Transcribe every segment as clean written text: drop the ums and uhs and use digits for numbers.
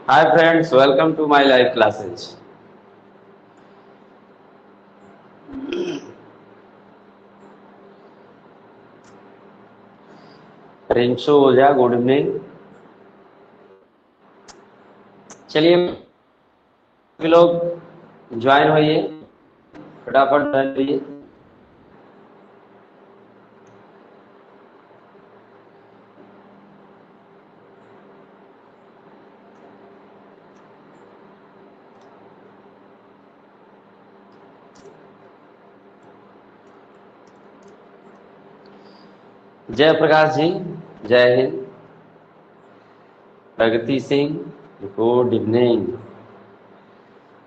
Hi friends, welcome to my live classes. Rinshu Ojha, good evening. चलिए लोग join होइए, फटाफट ज्वाइन होइए। जय प्रकाश जी, जय हिंद। प्रगति सिंह, गुड इवनिंग।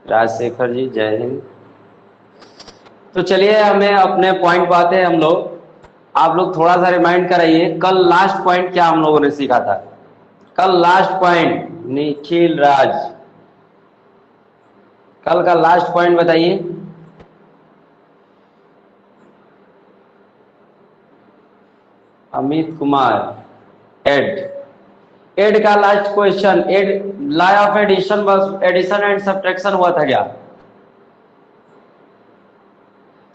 राजशेखर जी, जय हिंद। तो चलिए हमें अपने पॉइंट पे आते हैं हम लोग। आप लोग थोड़ा सा रिमाइंड कराइए, कल लास्ट पॉइंट क्या हम लोगों ने सीखा था? कल लास्ट पॉइंट, निखिल राज, कल का लास्ट पॉइंट बताइए। अमित कुमार, एड का last question, add law of addition बस एडिशन एंड सब्ट्रैक्शन हुआ था क्या?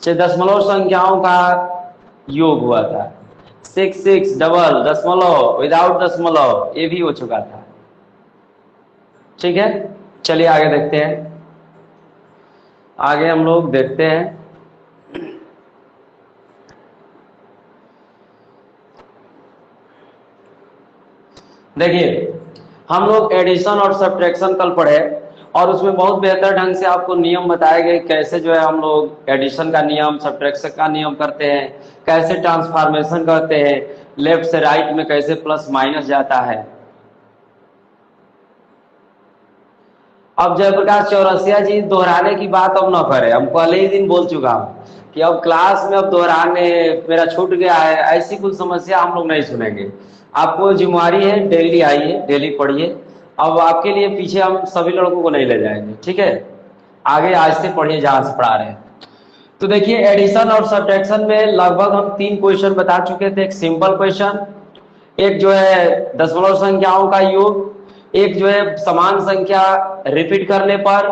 दशमलव संख्याओं का योग हुआ था। 6 डबल दशमलव विदाउट दशमलव ये भी हो चुका था। ठीक है, चलिए आगे देखते हैं। आगे हम लोग देखते हैं। देखिए, हम लोग एडिशन और सब्ट्रैक्शन कल पढ़े और उसमें बहुत बेहतर ढंग से आपको नियम बताए गए, कैसे जो है हम लोग एडिशन का नियम, सब्ट्रैक्शन का नियम करते हैं, कैसे ट्रांसफॉर्मेशन करते हैं, लेफ्ट से राइट में कैसे प्लस माइनस जाता है। अब जयप्रकाश चौरसिया जी दोहराने की बात अब न करें, हम पहले ही दिन बोल चुका हूं कि अब क्लास में अब दोहराने मेरा छूट गया है, ऐसी कुछ समस्या हम लोग नहीं सुनेंगे। आपको जिम्मेवारी है, डेली आइए, डेली पढ़िए। अब आपके लिए पीछे हम सभी लड़कों को नहीं ले जाएंगे, ठीक है? आगे आज से पढ़िए जहां से पढ़ा रहे हैं। तो देखिए, एडिशन और सब्ट्रैक्शन में लगभग हम 3 क्वेश्चन बता चुके थे। एक सिंपल क्वेश्चन, एक जो है दशमलव संख्याओं का योग, एक जो है समान संख्या रिपीट करने पर,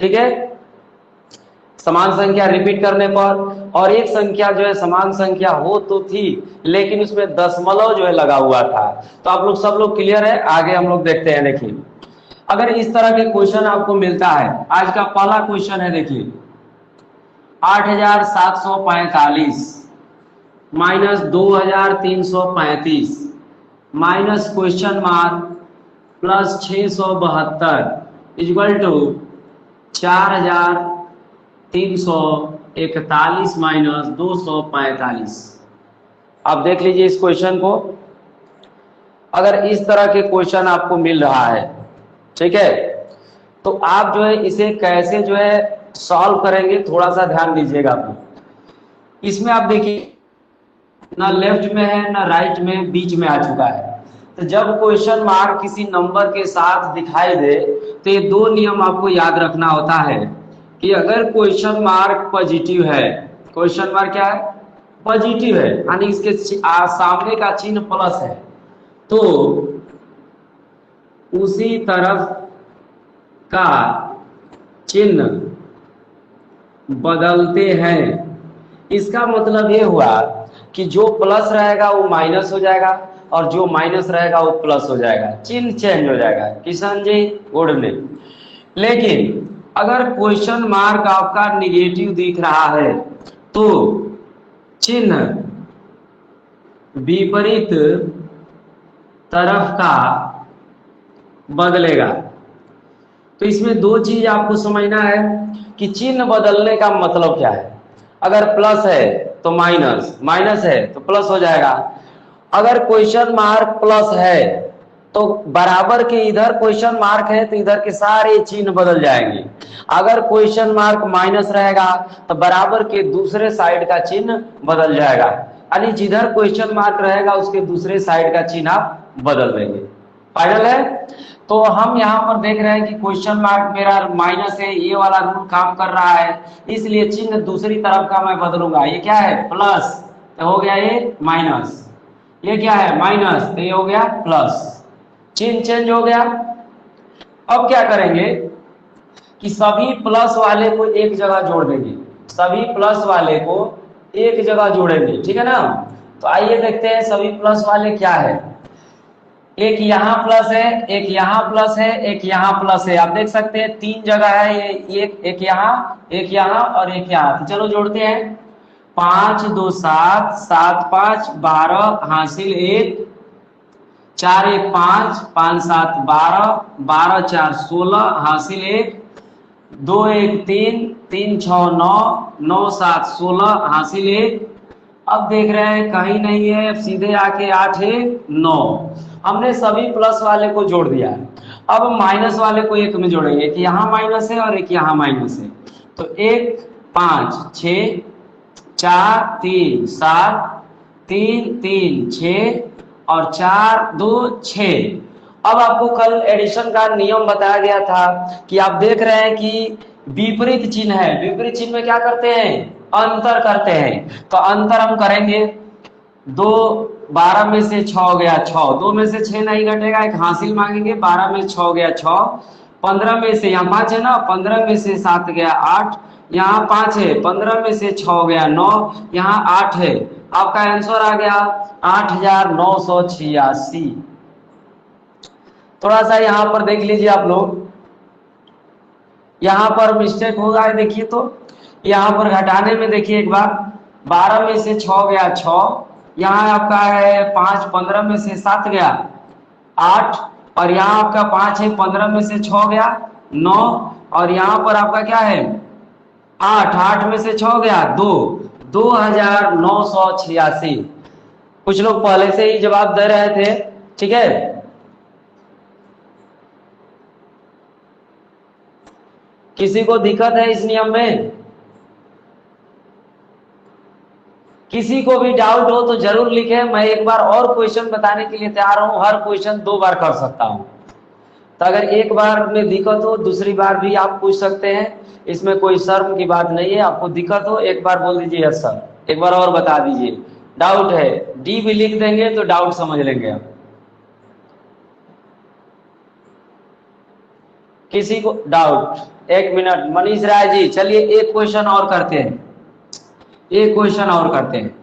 ठीक है, समान संख्या रिपीट करने पर, और एक संख्या जो है समान संख्या हो तो थी लेकिन उसमें दशमलव जो है लगा हुआ था। तो आप लोग सब लोग क्लियर है? आगे हम लोग देखते हैं। देखिए, अगर इस तरह के क्वेश्चन आपको मिलता है, आज का पहला क्वेश्चन है, देखिए 8745 minus 2335 minus question mark plus 672 equal to 4341 minus 245। आप देख लीजिए इस क्वेश्चन को। अगर इस तरह के क्वेश्चन आपको मिल रहा है, ठीक है, तो आप जो है इसे कैसे जो है सॉल्व करेंगे, थोड़ा सा ध्यान दीजिएगा आप। इसमें आप देखिए, ना लेफ्ट में है ना राइट में, बीच में आ चुका है। तो जब क्वेश्चन मार्क किसी नंबर के साथ दिखाई दे तो ये 2 नियम आपको याद रखना होता है कि अगर क्वेश्चन मार्क पॉजिटिव है, क्वेश्चन मार्क क्या है? पॉजिटिव है, यानी इसके सामने का चिन्ह प्लस है, तो उसी तरफ का चिन्ह बदलते हैं। इसका मतलब ये हुआ कि जो प्लस रहेगा वो माइनस हो जाएगा और जो माइनस रहेगा वो प्लस हो जाएगा, चिन्ह चेंज हो जाएगा। Kishan ji, good evening. लेकिन अगर क्वेश्चन मार्क आपका निगेटिव दिख रहा है तो चिन्ह विपरीत तरफ का बदलेगा। तो इसमें 2 चीज आपको समझना है कि चिन्ह बदलने का मतलब क्या है। अगर प्लस है तो माइनस, माइनस है तो प्लस हो जाएगा। अगर क्वेश्चन मार्क प्लस है तो बराबर के इधर क्वेश्चन मार्क है तो इधर के सारे चिन्ह बदल जाएंगे। अगर क्वेश्चन मार्क माइनस रहेगा तो बराबर के दूसरे साइड का चिन्ह बदल जाएगा, यानी जिधर क्वेश्चन मार्क रहेगा उसके दूसरे साइड का चिन्ह आप बदल देंगे। फाइनल है? तो हम यहाँ पर देख रहे हैं कि क्वेश्चन मार्क मेरा माइनस है, ये वाला रूल काम कर रहा है, इसलिए चिन्ह दूसरी तरफ का मैं बदलूंगा। ये क्या है? प्लस, तो हो गया ये माइनस। ये क्या है? माइनस, तो ये हो गया प्लस। चिन्ह चेंज हो गया। अब क्या करेंगे कि सभी प्लस वाले को एक जगह जोड़ देंगे, सभी प्लस वाले को एक जगह जोड़ेंगे, ठीक है ना। तो आइए देखते हैं सभी प्लस वाले क्या है। एक यहाँ प्लस है, एक यहाँ प्लस है, एक यहाँ प्लस है। आप देख सकते हैं तीन जगह है ये, एक यहाँ और एक यहाँ। तो चलो जोड़ते हैं। 5 2 7, 7 5 12, हासिल 1, 4 1 5, 5 7 12, 12 4 16, हासिल 1, 2 1 3, 3 6 9, 9 7 16, हासिल 1। अब देख रहे हैं कहीं नहीं है, अब सीधे आके 8 है 9। हमने सभी प्लस वाले को जोड़ दिया है। अब हम माइनस वाले को एक में जोड़ेंगे, एक यहाँ माइनस है और एक यहाँ माइनस है। तो 1 5 6, 4 3 7, 3 3 6 और 4 2 6। अब आपको कल एडिशन का नियम बताया गया था कि आप देख रहे हैं कि विपरीत चिन्ह है, विपरीत चिन्ह में क्या करते हैं, अंतर करते हैं। तो अंतर हम करेंगे, 2 12 में से 6 गया 6, 2 में से 6 नहीं घटेगा, एक हासिल मांगेंगे। 12 में 6 गया 6, 15 में से यहाँ 5 है ना, 15 में से 7 गया 8, यहाँ 5 है, 15 में से 6 गया 9, यहाँ 8 है। आपका आंसर आ गया 8986। थोड़ा सा यहाँ पर देख लीजिए आप लोग, यहाँ पर मिस्टेक होगा है, देखिए तो यहाँ पर घटाने में देखिए एक बार, 12 में से 6 गया 6, यहाँ आपका है 5, 15 में से 7 गया 8, और यहाँ आपका 5 है, 15 में से 6 गया 9, और यहाँ पर आपका क्या है 8, 8 में से 6 गया 2, 2986। कुछ लोग पहले से ही जवाब दे रहे थे, ठीक है। किसी को दिक्कत है इस नियम में? किसी को भी डाउट हो तो जरूर लिखें। मैं एक बार और क्वेश्चन बताने के लिए तैयार हूं, हर क्वेश्चन 2 बार कर सकता हूं। तो अगर एक बार में दिक्कत हो दूसरी बार भी आप पूछ सकते हैं, इसमें कोई शर्म की बात नहीं है। आपको दिक्कत हो एक बार बोल दीजिए यस सर, एक बार और बता दीजिए। डाउट है डी भी लिख देंगे तो डाउट समझ लेंगे आप। किसी को डाउट? एक मिनट मनीष राय जी, चलिए एक क्वेश्चन और करते हैं, एक क्वेश्चन और करते हैं,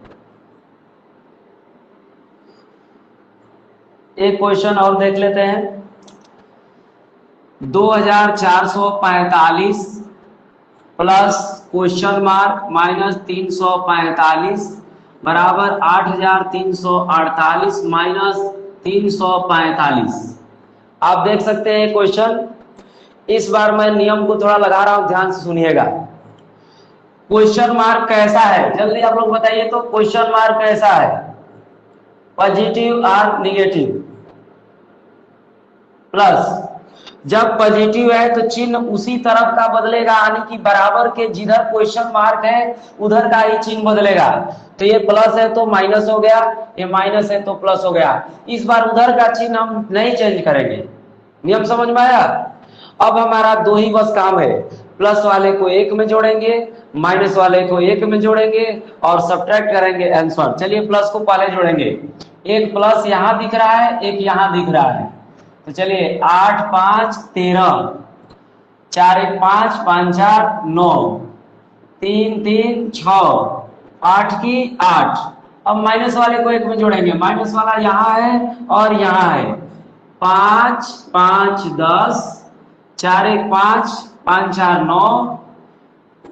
एक क्वेश्चन और देख लेते हैं। 2445 प्लस क्वेश्चन मार्क माइनस 345 बराबर 8348 माइनस 345। आप देख सकते हैं क्वेश्चन। इस बार मैं नियम को थोड़ा लगा रहा हूं, ध्यान से सुनिएगा। क्वेश्चन मार्क कैसा है, जल्दी आप लोग बताइए तो। क्वेश्चन मार्क कैसा है, पॉजिटिव और निगेटिव? प्लस। जब पॉजिटिव है तो चिन्ह उसी तरफ का बदलेगा, यानी कि बराबर के जिधर क्वेश्चन मार्क है उधर का ही चिन्ह बदलेगा। तो ये प्लस है तो माइनस हो गया, ये माइनस है तो प्लस हो गया। इस बार उधर का चिन्ह हम नहीं चेंज करेंगे। नियम समझ में आया? अब हमारा 2 ही बस काम है, प्लस वाले को 1 में जोड़ेंगे, माइनस वाले को 1 में जोड़ेंगे और सब्ट्रैक्ट करेंगे आंसर। चलिए प्लस को पहले जोड़ेंगे। एक प्लस यहाँ दिख रहा है, एक यहाँ दिख रहा है। तो चलिए 8 5 13, 4 1 5, 5 4 9, 3 3 6, 8 की 8। अब माइनस वाले को 1 में जोड़ेंगे, माइनस वाला यहाँ है और यहाँ है। 5 5 10, 4 1 5, 5 4 9,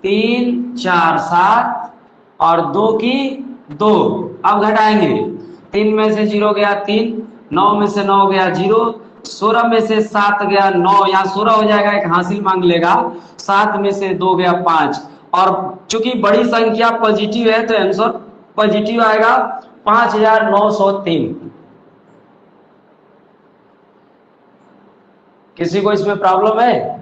3 4 7 और 2 की 2। अब घटाएंगे, 3 में से 0 गया 3, 9 में से 9 गया 0, 16 में से 7 गया 9, यहाँ 16 हो जाएगा, एक हासिल मांग लेगा। 7 में से 2 गया 5, और चूंकि बड़ी संख्या पॉजिटिव है तो आंसर पॉजिटिव आएगा 5903। किसी को इसमें प्रॉब्लम है?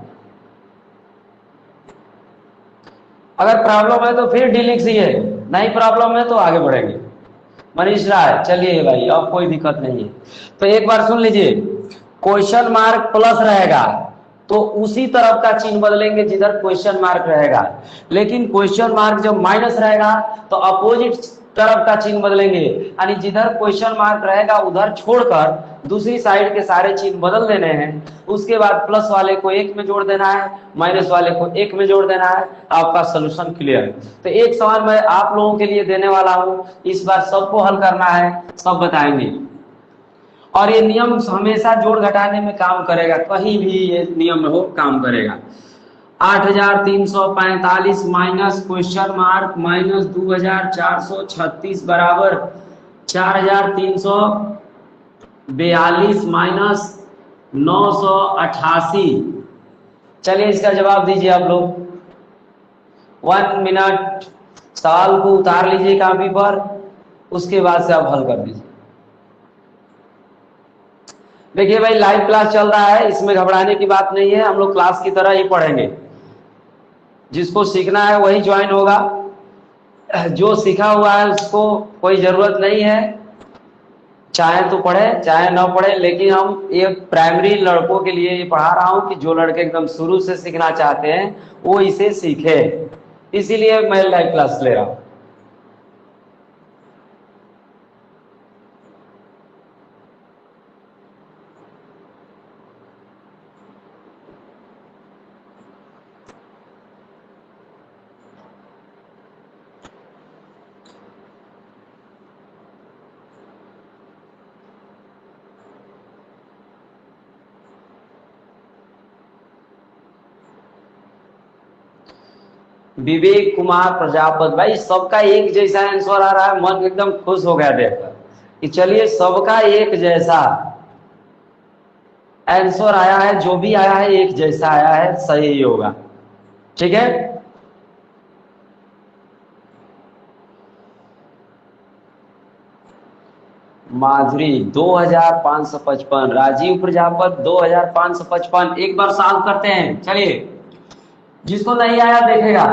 अगर प्रॉब्लम है तो फिर डी लिखिए, नहीं प्रॉब्लम है तो आगे बढ़ेंगे। मनीष राय, चलिए भाई अब कोई दिक्कत नहीं है। तो एक बार सुन लीजिए, क्वेश्चन मार्क प्लस रहेगा तो उसी तरफ का चिन्ह बदलेंगे जिधर क्वेश्चन मार्क रहेगा, लेकिन क्वेश्चन मार्क जब माइनस रहेगा तो अपोजिट तरफ का चिन्ह बदलेंगे, यानी जिधर क्वेश्चन मार्क रहेगा उधर छोड़कर दूसरी साइड के सारे चिन्ह बदल देने हैं। उसके बाद प्लस वाले को 1 में जोड़ देना है, माइनस वाले को 1 में जोड़ देना है, आपका सोल्यूशन क्लियर है। तो एक सवाल मैं आप लोगों के लिए देने वाला हूं, इस बार सबको हल करना है, सब बताएंगे। और ये नियम हमेशा जोड़ घटाने में काम करेगा, कहीं भी ये नियम हो काम करेगा। 8345 माइनस क्वेश्चन मार्क माइनस 2436 बराबर 4342 माइनस 988। चलिए इसका जवाब दीजिए आप लोग। 1 मिनट सवाल को उतार लीजिए कॉपी पर, उसके बाद से आप हल कर दीजिए। देखिए भाई लाइव क्लास चल रहा है, इसमें घबराने की बात नहीं है, हम लोग क्लास की तरह ही पढ़ेंगे। जिसको सीखना है वही ज्वाइन होगा, जो सीखा हुआ है उसको कोई जरूरत नहीं है, चाहे तो पढ़े चाहे ना पढ़े। लेकिन हम ये प्राइमरी लड़कों के लिए ये पढ़ा रहा हूँ कि जो लड़के एकदम शुरू से सीखना चाहते हैं वो इसे सीखे, इसीलिए मैं लाइव क्लास ले रहा हूँ। विवेक कुमार प्रजापति, भाई सबका एक जैसा आंसर आ रहा है, मन एकदम खुश हो गया देखकर कि चलिए सबका एक जैसा आंसर आया है, जो भी आया है एक जैसा आया है, सही ही होगा। ठीक है, माधुरी 2555, राजीव प्रजापति 2555। एक बार सॉल्व करते हैं, चलिए जिसको नहीं आया देखेगा।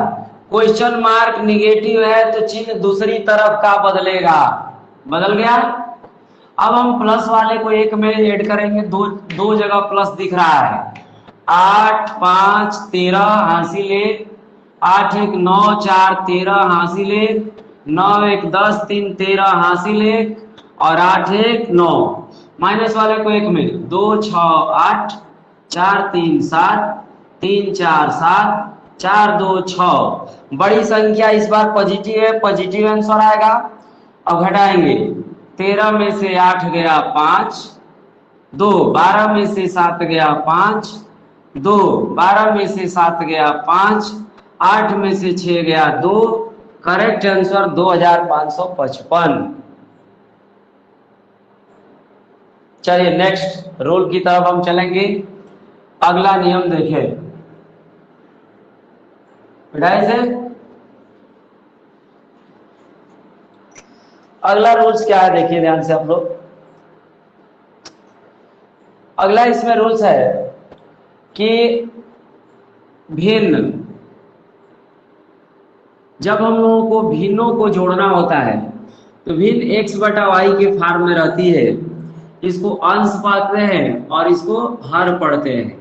क्वेश्चन मार्क निगेटिव है तो चिन्ह दूसरी तरफ का बदलेगा, बदल गया। अब हम प्लस वाले को 1 में ऐड करेंगे, दो जगह प्लस दिख रहा है। 8 5 13 हासिल 1, 8 1 9 4 13 हासिल 1, 9 1 10 3 13 हासिल 1 और 8 1 9। माइनस वाले को 1 में 2 6 8 4 3 7 3 4 7 4 2 6। बड़ी संख्या इस बार पॉजिटिव है, पॉजिटिव आंसर आएगा। अब घटाएंगे, 13 में से 8 गया 5, 2 12 में से 7 गया 5, 2 12 में से 7 गया 5, 8 में से 6 गया 2। Correct answer 2555। चलिए नेक्स्ट रूल की तरफ हम चलेंगे। अगला नियम देखें, से अगला रूल्स क्या है, देखिए ध्यान से आप लोग। अगला इसमें रूल्स है कि भिन्न, जब हम लोगों को भिन्नों को जोड़ना होता है तो भिन्न x बटा वाई के फॉर्म में रहती है। इसको अंश पढ़ते हैं और इसको हर पढ़ते हैं।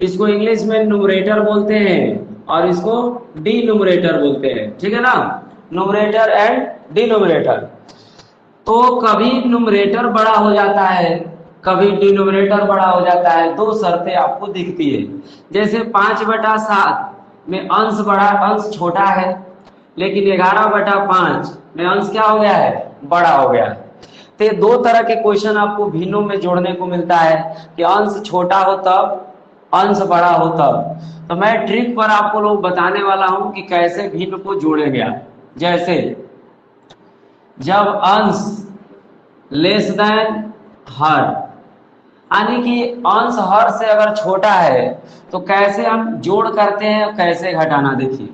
इसको इंग्लिश में न्यूमरेटर बोलते हैं और इसको डिनोमिनेटर बोलते हैं, ठीक है ना, न्यूमरेटर एंड डिनोमिनेटर। तो कभी न्यूमरेटर बड़ा हो जाता है, कभी डिनोमिनेटर बड़ा हो जाता है। दो शर्तें आपको दिखती है, जैसे 5/7 में अंश बड़ा, अंश छोटा है, लेकिन 11/5 में अंश क्या हो गया है, बड़ा हो गया है। तो दो तरह के क्वेश्चन आपको भिन्नों में जोड़ने को मिलता है कि अंश छोटा हो तब, अंश बड़ा हो तब। तो मैं ट्रिक पर आपको लोग बताने वाला हूं कि कैसे भिन्न को जोड़ेंगे। जैसे जब अंश लेस देन हर, यानी कि अंश हर से अगर छोटा है तो कैसे हम जोड़ करते हैं, कैसे घटाना। देखिए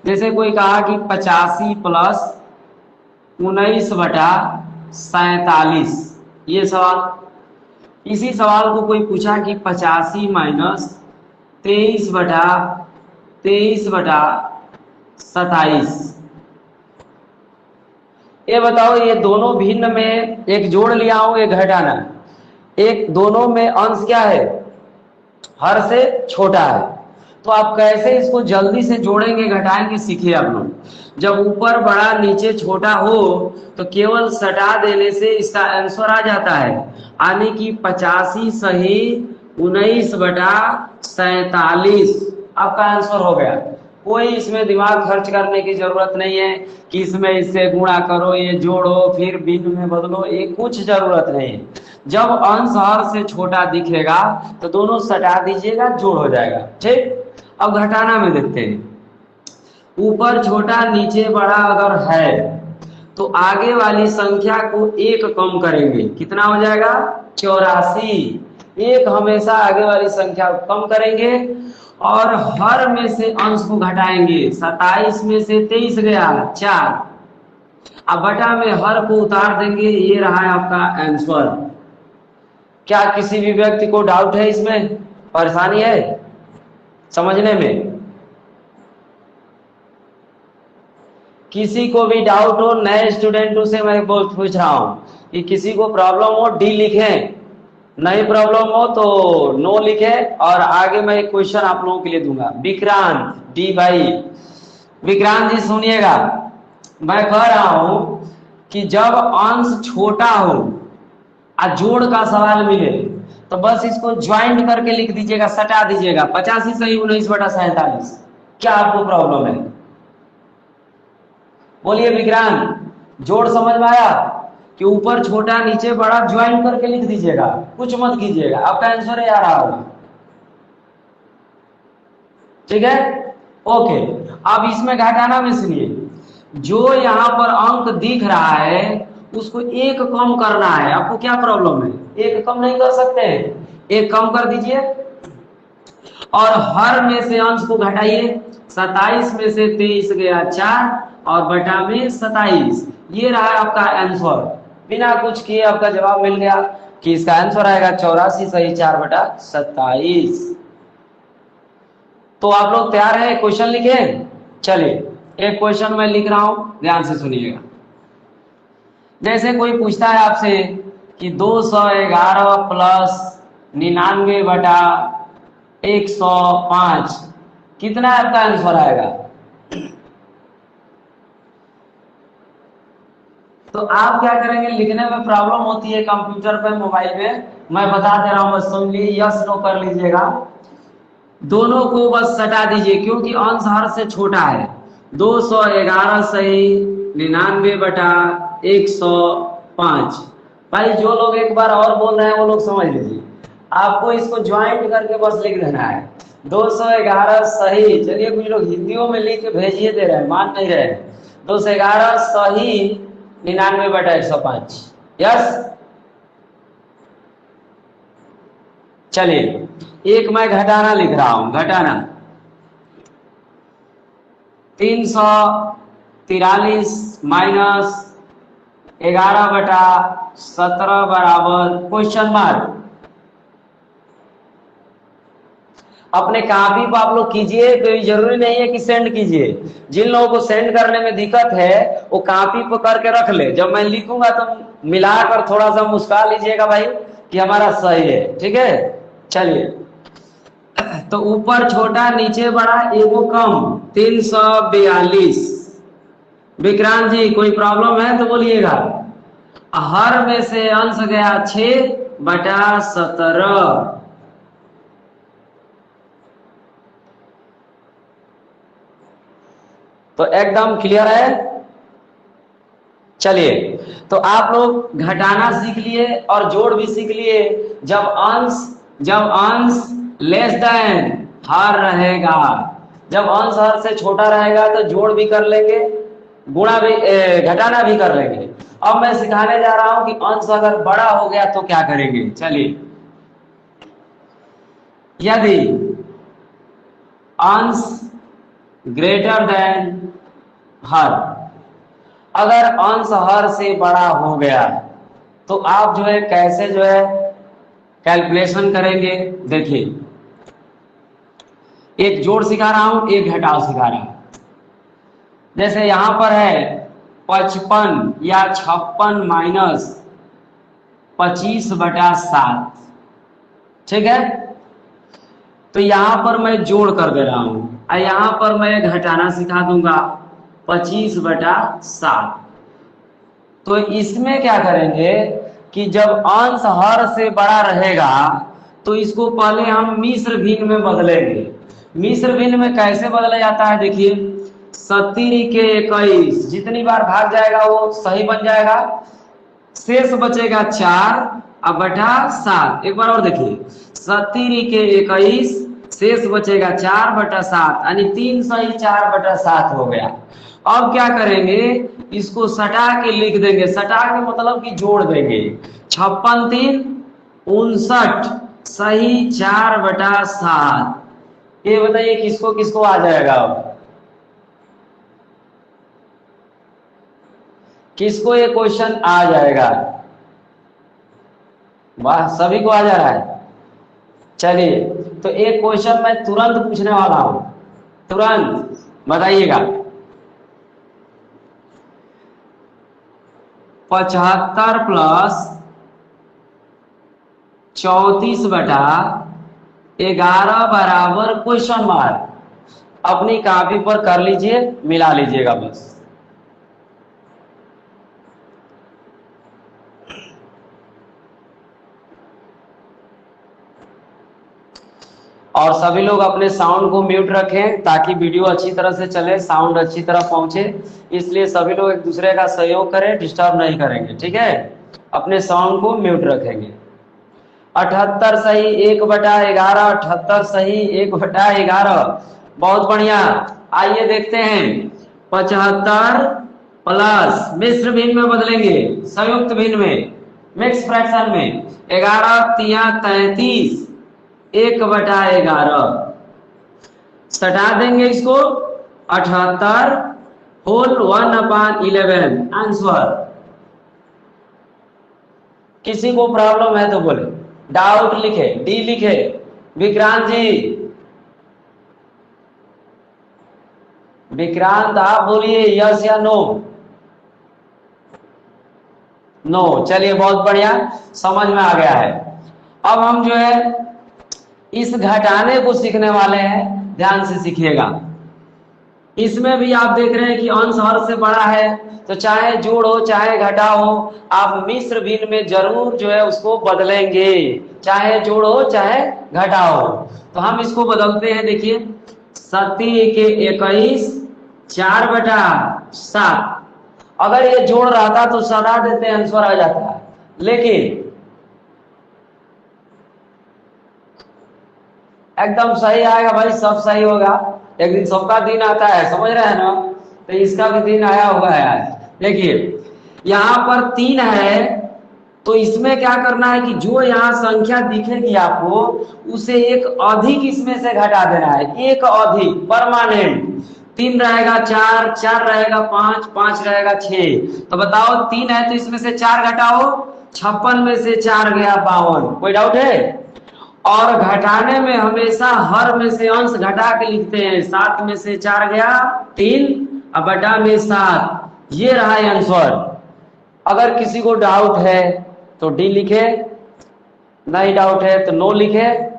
जैसे कोई कहा कि 85 प्लस 19/47, ये सवाल। इसी सवाल को कोई पूछा कि 85 माइनस 23/27, ये बताओ, ये दोनों भिन्न में एक जोड़ लिया हूं, एक घटाना। एक दोनों में अंश क्या है, हर से छोटा है, तो आप कैसे इसको जल्दी से जोड़ेंगे घटाएंगे सीखिए आप लोग। जब ऊपर बड़ा नीचे छोटा हो तो केवल सटा देने से इसका आंसर आ जाता है, यानी कि 85 सही 19/47 आपका आंसर हो गया। कोई इसमें दिमाग खर्च करने की जरूरत नहीं है कि इसमें इससे गुणा करो, ये जोड़ो, फिर बिन में बदलो, ये कुछ जरूरत नहीं है। जब अंश हर से छोटा दिखेगा तो दोनों सटा दीजिएगा, जोड़ हो जाएगा। ठीक, अब घटाना में देखते हैं। ऊपर छोटा नीचे बड़ा अगर है तो आगे वाली संख्या को एक कम करेंगे, कितना हो जाएगा 84। एक हमेशा आगे वाली संख्या को कम करेंगे और हर में से अंश को घटाएंगे। 27 में से 23 गया 4, अब बटा में हर को उतार देंगे। ये रहा है आपका आंसर। क्या किसी भी व्यक्ति को डाउट है, इसमें परेशानी है समझने में? किसी को भी डाउट हो, नए स्टूडेंटों से मैं पूछ रहा हूं कि किसी को प्रॉब्लम हो डी लिखें, नहीं प्रॉब्लम हो तो नो लिखे, और आगे मैं एक क्वेश्चन आप लोगों के लिए दूंगा। विक्रांत डी भाई, विक्रांत जी सुनिएगा, मैं कह रहा हूं कि जब अंश छोटा हो और जोड़ का सवाल मिले तो बस इसको ज्वाइंट करके लिख दीजिएगा, सटा दीजिएगा। 85 सही 19/47। क्या आपको प्रॉब्लम है? बोलिए विक्रांत, जोड़ समझ में आया कि ऊपर छोटा नीचे बड़ा ज्वाइन करके लिख दीजिएगा, कुछ मत कीजिएगा, आपका आंसर है आ रहा होगा। ठीक है, ओके। अब इसमें घटाना में सुनिए, जो यहां पर अंक दिख रहा है उसको एक कम करना है। आपको क्या प्रॉब्लम है? एक कम नहीं कर सकते हैं? एक कम कर दीजिए और हर में से अंश को घटाइए। 27 में से 23 गया 4 और बटा में 27। ये रहा आपका आंसर। बिना कुछ किए आपका जवाब मिल गया कि इसका आंसर आएगा 84 सही 4/27। तो आप लोग तैयार हैं? क्वेश्चन लिखे? चलिए एक क्वेश्चन मैं लिख रहा हूं, ध्यान से सुनिएगा। जैसे कोई पूछता है आपसे कि 211 प्लस 99/105 कितना आपका आंसर आएगा? तो आप क्या करेंगे, लिखने में प्रॉब्लम होती है कंप्यूटर पे मोबाइल में, मैं बता दे रहा हूं, बस सुन लीजिए, यस नो कर लीजिएगा। दोनों को बस सटा दीजिए क्योंकि अंश हर से छोटा है। 211 सही 99/105। भाई जो लोग एक बार और बोल रहे हैं वो लोग समझ लीजिए, आपको इसको ज्वाइंट करके बस लिख देना है। 211 सही, चलिए कुछ लोग हिंदियों में लिख के भेजिए दे रहे हैं, मान नहीं रहे। 211 सही 99/105। यस, चलिए एक मैं घटाना लिख रहा हूं, घटाना 343 माइनस 11/17 बराबर क्वेश्चन मार्क। अपने कॉपी पर आप लोग कीजिए, कोई जरूरी नहीं है कि सेंड कीजिए। जिन लोगों को सेंड करने में दिक्कत है वो कॉपी पर करके रख ले, जब मैं लिखूंगा तो मिलाकर थोड़ा सा मुस्कुरा लीजिएगा भाई कि हमारा सही है। ठीक है, चलिए तो ऊपर छोटा नीचे बड़ा एगो कम 342। विक्रांत जी कोई प्रॉब्लम है तो बोलिएगा। हर में से अंश गया 6/17। तो एकदम क्लियर है। चलिए तो आप लोग घटाना सीख लिए और जोड़ भी सीख लिए। जब अंश लेस देन हर रहेगा, जब अंश हर से छोटा रहेगा तो जोड़ भी कर लेंगे, गुणा भी घटाना भी कर लेंगे। अब मैं सिखाने जा रहा हूं कि अंश अगर बड़ा हो गया तो क्या करेंगे। चलिए, यदि अंश ग्रेटर देन हर, अगर अंश हर से बड़ा हो गया तो आप जो है कैसे जो है कैलकुलेशन करेंगे। देखिए एक जोड़ सिखा रहा हूं, एक घटाव सिखा रहा हूं। जैसे यहां पर है 55 या 56 माइनस 25/7। ठीक है, तो यहाँ पर मैं जोड़ कर दे रहा हूं और यहाँ पर मैं घटाना सिखा दूंगा 25/7। तो इसमें क्या करेंगे कि जब अंश हर से बड़ा रहेगा तो इसको पहले हम मिश्र भिन्न में बदलेंगे। मिश्र भिन्न में कैसे बदला जाता है, देखिए 70 के 21 जितनी बार भाग जाएगा वो सही बन जाएगा, शेष बचेगा 4 अब बटा 7। एक बार और देखिए 70 के 21 शेष बचेगा 4/7 यानी 3 सही 4/7 हो गया। अब क्या करेंगे, इसको सटा के लिख देंगे। सटा के मतलब कि जोड़ देंगे। 56 3 59 सही 4/7। ये बताइए किसको किसको आ जाएगा, अब किसको ये क्वेश्चन आ जाएगा? वाह, सभी को आ जा रहा है। चलिए तो एक क्वेश्चन मैं तुरंत पूछने वाला हूं, तुरंत बताइएगा। 75 + 34/11 बराबर क्वेश्चन मार्क। अपनी कॉपी पर कर लीजिए, मिला लीजिएगा बस। और सभी लोग अपने साउंड को म्यूट रखें ताकि वीडियो अच्छी तरह से चले, साउंड अच्छी तरह पहुंचे। इसलिए सभी लोग एक दूसरे का सहयोग करें, डिस्टर्ब नहीं करेंगे, ठीक है? अपने साउंड को म्यूट रखेंगे। 78 सही 1/11, 78 सही 1/11। बहुत बढ़िया। आइए देखते हैं 75 प्लस मिश्र भिन्न में बदलेंगे, संयुक्त भिन्न में, मिक्स फ्रैक्शन में। 11 तिया 33 1/11 सटा देंगे इसको। 78 होल 1/11 आंसर। किसी को प्रॉब्लम है तो बोले, डाउट लिखे, डी लिखे। विक्रांत जी, विक्रांत आप बोलिए यस या नो? नो। चलिए बहुत बढ़िया, समझ में आ गया है। अब हम जो है इस घटाने को सीखने वाले हैं, ध्यान से सीखिएगा। इसमें भी आप देख रहे हैं कि अंश हर से बड़ा है, तो चाहे जोड़ हो चाहे घटा हो, आप मिश्र भिन्न में जरूर जो है उसको बदलेंगे, चाहे जोड़ हो चाहे घटा हो। तो हम इसको बदलते हैं। देखिए 70 के 21 4/7। अगर ये जोड़ रहता तो सदा देते आंसर आ जाता, लेकिन एकदम सही आएगा भाई, सब सही होगा। एक दिन सबका दिन आता है, समझ रहे हैं ना? तो इसका भी दिन आया होगा आज। देखिए यहाँ पर 3 है, तो इसमें क्या करना है कि जो यहाँ संख्या दिखेगी आपको, उसे एक अधिक इसमें से घटा देना है। एक अधिक परमानेंट। 3 रहेगा 4, 4 रहेगा 5, 5 रहेगा 6। तो बताओ 3 है तो इसमें से 4 घटाओ, 56 में से 4 गया 52। कोई डाउट है? और घटाने में हमेशा हर में से अंश घटा के लिखते हैं। 7 में से 4 गया 3 और बटा में 7। ये रहा आंसर। अगर किसी को डाउट है तो डी लिखे, नहीं डाउट है तो नो लिखे।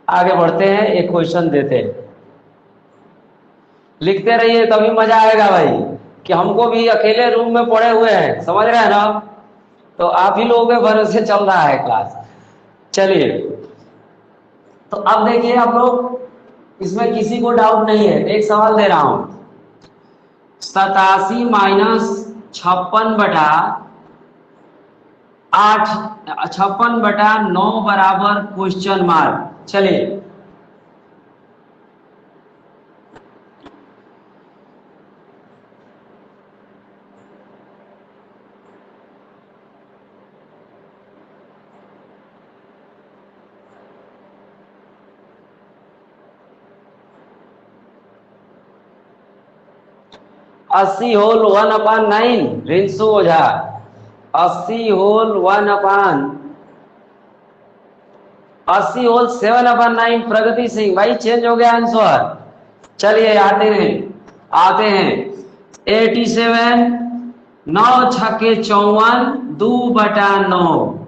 आगे बढ़ते हैं, एक क्वेश्चन देते हैं। लिखते रहिए तभी मजा आएगा भाई, कि हमको भी अकेले रूम में पड़े हुए हैं, समझ रहे हैं ना? तो आप ही लोगों के भरोसे चल रहा है क्लास। चलिए तो अब देखिए आप लोग, इसमें किसी को डाउट नहीं है। एक सवाल दे रहा हूं, 87 - 56/9 बराबर क्वेश्चन मार्क। चलिए अस्सी होल 1/9 रिंसू ओझा। 80 होल 7/9 प्रगति सिंह। भाई चेंज हो गया आंसर। चलिए आते हैं 87 9 × 54 2/9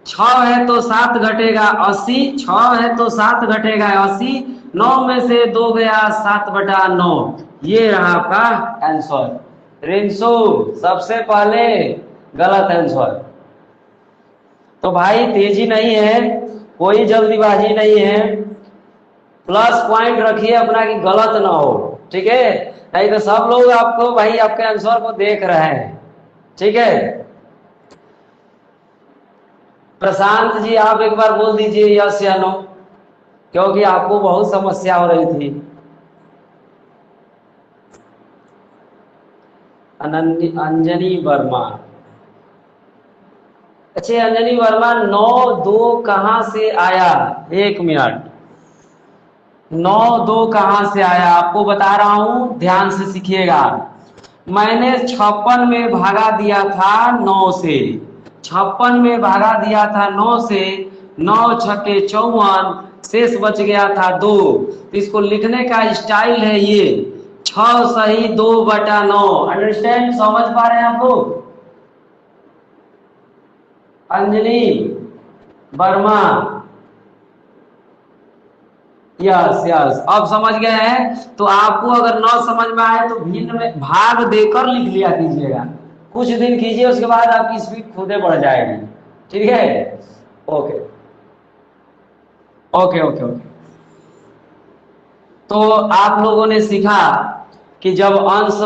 6 है तो 7 घटेगा 80, 6 है तो 7 घटेगा 80, 9 में से 2 गया 7/9। ये रहा आपका आंसर। रिंसू सबसे पहले गलत आंसर। तो भाई तेजी नहीं है, कोई जल्दीबाजी नहीं है, प्लस पॉइंट रखिए अपना कि गलत ना हो, ठीक है? नहीं तो सब लोग आपको भाई आपके आंसर को देख रहे हैं, ठीक है? प्रशांत जी आप एक बार बोल दीजिए यस या नो, क्योंकि आपको बहुत समस्या हो रही थी। अंजनी वर्मा, अच्छा अंजनी वर्मा 9-2 कहां से आया? 1 मिनट, 9-2 कहां से आया आपको बता रहा हूं, ध्यान से सीखिएगा। मैंने 56 में भागा दिया था 9 से, 56 में भागा दिया था 9 से, 9 छक्के 54, शेष बच गया था 2। तो इसको लिखने का स्टाइल है ये 6 सही 2/9। अंडरस्टैंड, समझ पा रहे हैं आप लोग? अंजलि वर्मा, यस यस, अब समझ गए हैं? तो आपको अगर न समझ में आए तो भिन्न में भाग देकर लिख लिया कीजिएगा, कुछ दिन कीजिए, उसके बाद आपकी स्पीड खुदे बढ़ जाएगी, ठीक है? Okay okay okay okay. तो आप लोगों ने सीखा कि जब अंश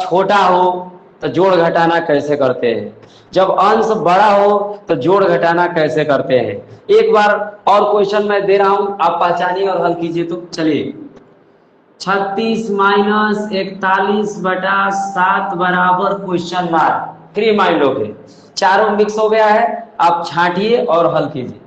छोटा हो तो जोड़ घटाना कैसे करते हैं, जब अंश बड़ा हो तो जोड़ घटाना कैसे करते हैं। एक बार और क्वेश्चन मैं दे रहा हूं, आप पहचानिए और हल कीजिए। तो चलिए, 36 - 41/7 बराबर क्वेश्चन मार्क, फ्री माइंड हो गए, चारों मिक्स हो गया है, आप छांटिए और हल कीजिए।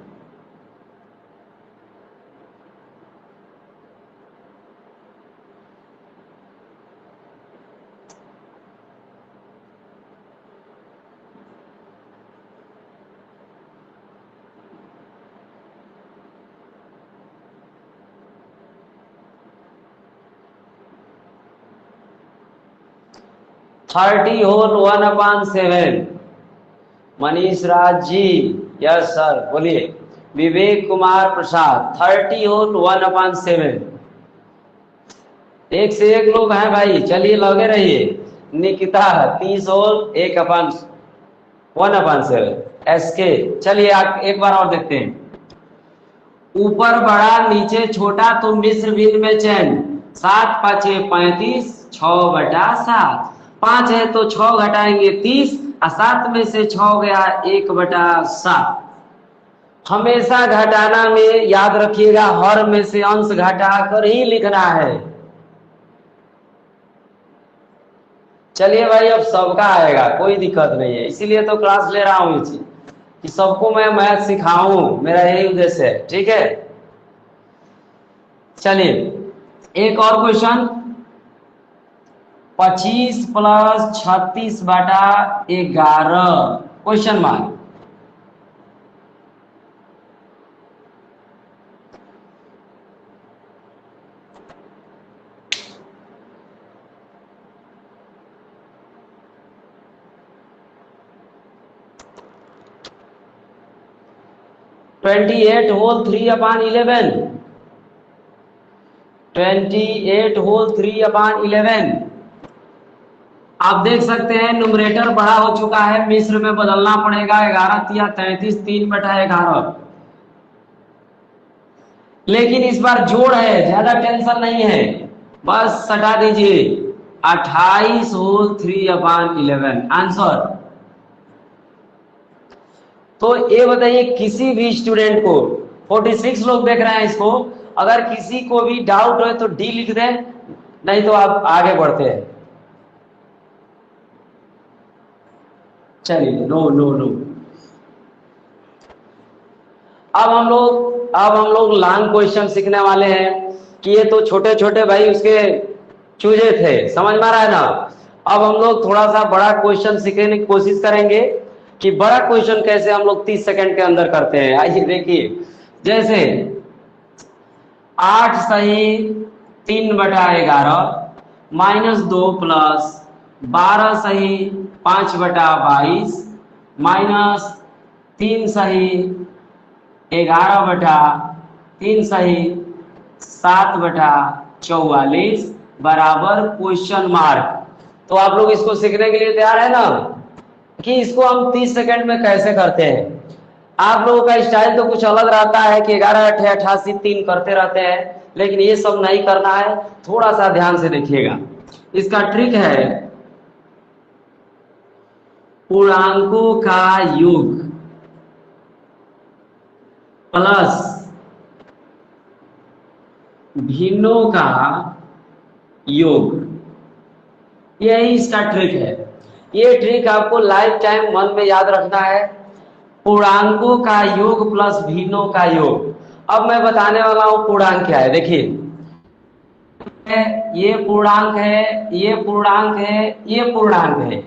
Thirty whole 1/7, Manish Raj ji, yes sir, बोलिए। विवेक कुमार प्रसाद, 30 होल 1/7, एक से एक लोग हैं भाई, चलिए लगे रहिए। Nikita 30 whole 1/7, SK. चलिए आप एक बार और देखते हैं, ऊपर बड़ा नीचे छोटा तो मिश्र भिन्न में चैन, 7×5 = 35, 6/7, 5 है तो 6 घटाएंगे 30, और 7 में से 6 गया 1/7। हमेशा घटाना में याद रखिएगा, हर में से अंश घटा कर ही लिखना है। चलिए भाई, अब सबका आएगा, कोई दिक्कत नहीं है, इसीलिए तो क्लास ले रहा हूं इसी कि सबको मैं मैथ सिखाऊं, मेरा यही उद्देश्य है, ठीक है? चलिए एक और question, 25 + 36/11 question mark. Twenty 28 whole 3/11। आप देख सकते हैं न्यूमरेटर बड़ा हो चुका है, मिश्र में बदलना पड़ेगा, 11 × 33 3/11। लेकिन इस बार जोड़ है, ज्यादा टेंशन नहीं है, बस सटा दीजिए। 28 होल 3/11 आंसर। तो ये बताइए, किसी भी स्टूडेंट को, 46 लोग देख रहे हैं इसको, अगर किसी को भी डाउट हो तो डी लिख दें, नहीं तो आप आगे बढ़ते हैं। चलिए, नो नो नो। अब हम लोग लॉन्ग क्वेश्चन सीखने वाले हैं कि ये तो छोटे छोटे भाई उसके चूजे थे, समझ में आ रहा है ना? अब हम लोग थोड़ा सा बड़ा क्वेश्चन सीखने की कोशिश करेंगे कि बड़ा क्वेश्चन कैसे हम लोग 30 सेकंड के अंदर करते हैं। आइए देखिए, जैसे 8 सही 3/11 -2 + 12 सही 5/22 - 3 सही 11/3 सही 7/44 बराबर क्वेश्चन मार्क। तो आप लोग इसको सीखने के लिए तैयार है ना कि इसको हम 30 सेकंड में कैसे करते हैं। आप लोगों का स्टाइल तो कुछ अलग रहता है कि 11 8 88 3 करते रहते हैं, लेकिन ये सब नहीं करना है। थोड़ा सा ध्यान से देखिएगा, इसका ट्रिक है पूर्णांकों का योग प्लस भिन्नों का योग, यही इसका ट्रिक है। ये ट्रिक आपको लाइफ टाइम मन में याद रखना है, पूर्णांकों का योग प्लस भिन्नों का योग। अब मैं बताने वाला हूं पूर्णांक क्या है। देखिए ये पूर्णांक है, ये पूर्णांक है, ये पूर्णांक है,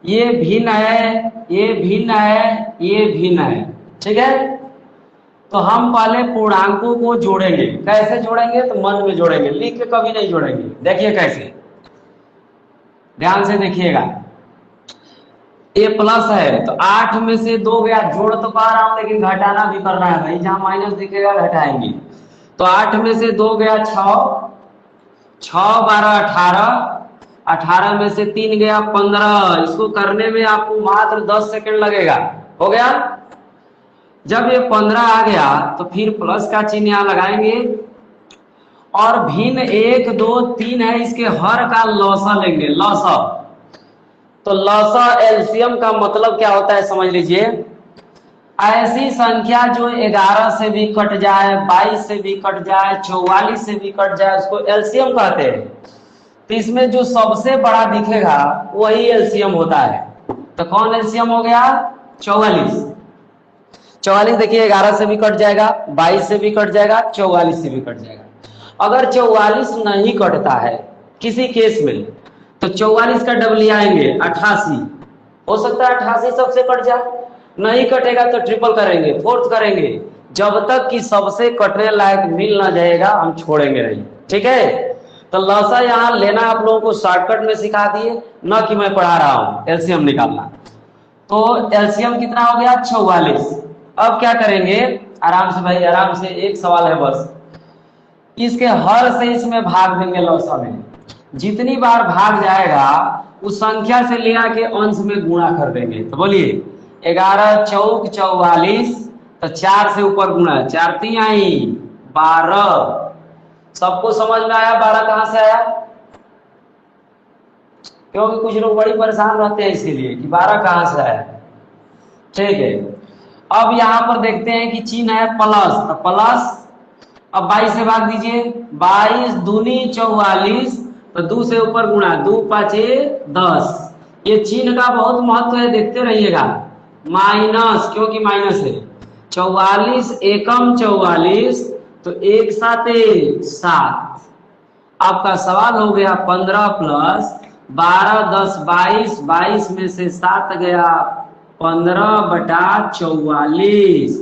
ये भिन्न है, ये भिन्न है, ये भिन्न है। ठीक है, तो हम पहले पूर्णांकों को जोड़ेंगे। कैसे जोड़ेंगे? तो मन में जोड़ेंगे, लिख के कभी नहीं जोड़ेंगे। देखिए कैसे, ध्यान से देखिएगा। ये प्लस है तो 8 में से 2 गया, जोड़ तो पा रहा हूं लेकिन घटाना भी करना है भाई, जहां माइनस दिखेगा घटाएंगे। तो 8 में से 2 गया 6, 6 12 18, 18 में से 3 गया 15। इसको करने में आपको मात्र 10 सेकंड लगेगा। हो गया। जब ये 15 आ गया तो फिर प्लस का चिन्ह यहां लगाएंगे और भिन्न 1 2 3 है, इसके हर का लौसा लेंगे। लौसा, तो लौसा एलसीएम का मतलब क्या होता है समझ लीजिए। ऐसी संख्या जो 11 से भी कट जाए, 22 से भी कट जाए, 44 से भी कट जाए, उसको एलसीएम कहते हैं। तो इसमें जो सबसे बड़ा दिखेगा वही एलसीएम होता है। तो कौन एलसीएम हो गया? 44। 44 देखिए 11 से भी कट जाएगा, 22 से भी कट जाएगा, 44 से भी कट जाएगा। अगर 44 नहीं कटता है किसी केस में तो 44 का डबल आएंगे 88। हो सकता है 88 सबसे कट जाए, नहीं कटेगा तो ट्रिपल करेंगे, फोर्थ करेंगे, जब तक कि सबसे कटने लायक मिल ना जाएगा हम छोड़ेंगे नहीं। ठीक है, तो लौसा यहां लेना आप लोगों को शॉर्टकट में सिखा दिए, न कि मैं पढ़ा रहा हूं एलसीएम निकालना। तो एलसीएम कितना हो गया? 44। अब क्या करेंगे? आराम से भाई, आराम से, एक सवाल है बस। इसके हर से इसमें भाग देंगे। लौसा में जितनी बार भाग जाएगा उस संख्या से ले आके अंश में गुणा कर देंगे। तो बोलिए 11 चौक 44, तो 4 से ऊपर गुणा, 4 3 आई 12। सबको समझ में आया 12 कहां से आया? क्योंकि कुछ लोग बड़ी परेशान रहते हैं इसके लिए कि 12 कहां से आया। ठीक है, अब यहां पर देखते हैं कि चिन्ह है प्लस, तो प्लस। अब 22 से भाग दीजिए, 22 दूनी 44, तो 2 से ऊपर गुणा, 2 5 10। ये चिन्ह का बहुत महत्व है, देखते रहिएगा। माइनस, क्योंकि माइनस है। 44 एकम 44, तो 1 7 7। आपका सवाल हो गया 15 प्लस 12 10 22, 22 में से 7 गया 15/44।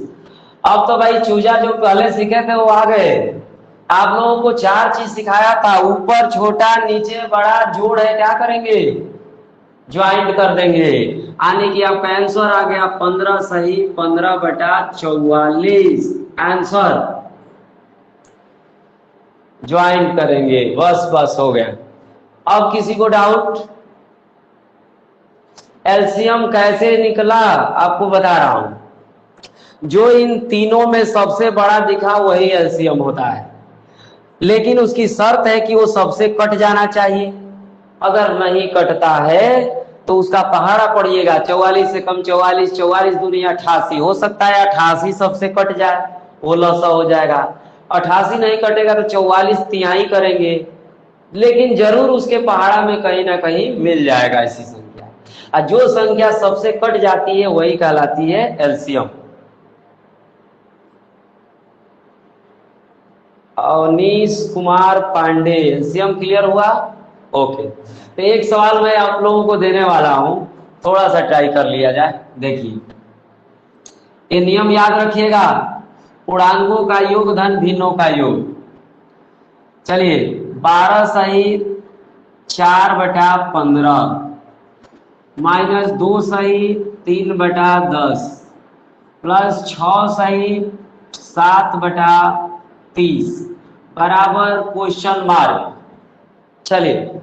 अब तो भाई चूजा जो पहले सीखे थे वो आ गए। आप लोगों को 4 चीज सिखाया था, ऊपर छोटा नीचे बड़ा, जोड़ है, क्या करेंगे? ज्वाइंट कर देंगे। आने की आपका आंसर आ गया 15 सही 15/44 आंसर। ज्वाइंट करेंगे, बस बस हो गया। अब किसी को डाउट? एलसीएम कैसे निकला आपको बता रहा हूं। जो इन तीनों में सबसे बड़ा दिखा वही एलसीएम होता है, लेकिन उसकी शर्त है कि वो सबसे कट जाना चाहिए। अगर नहीं कटता है तो उसका पहाड़ा पड़िएगा। 44 से कम 44, 44 दूनी 88। हो सकता है 88 सबसे कट जाए, वो लौसा हो जाएगा। 88 नहीं कटेगा तो 44 तिहाई करेंगे, लेकिन जरूर उसके पहाड़ा में कहीं ना कहीं मिल जाएगा ऐसी संख्या। और जो संख्या सबसे कट जाती है वही कहलाती है LCM. Avnish Kumar Pandey, LCM clear हुआ? ओके, तो एक सवाल मैं आप लोगों को देने वाला हूं, थोड़ा सा ट्राई कर लिया जाए। देखिए, ये नियम याद रखिएगा, पूर्णांकों का योग धन भिन्नों का योग। चलिए 12 सही 4/15 माइनस 2 सही 3/10 प्लस 6 सही 7/30 बराबर क्वेश्चन मार्क। चलिए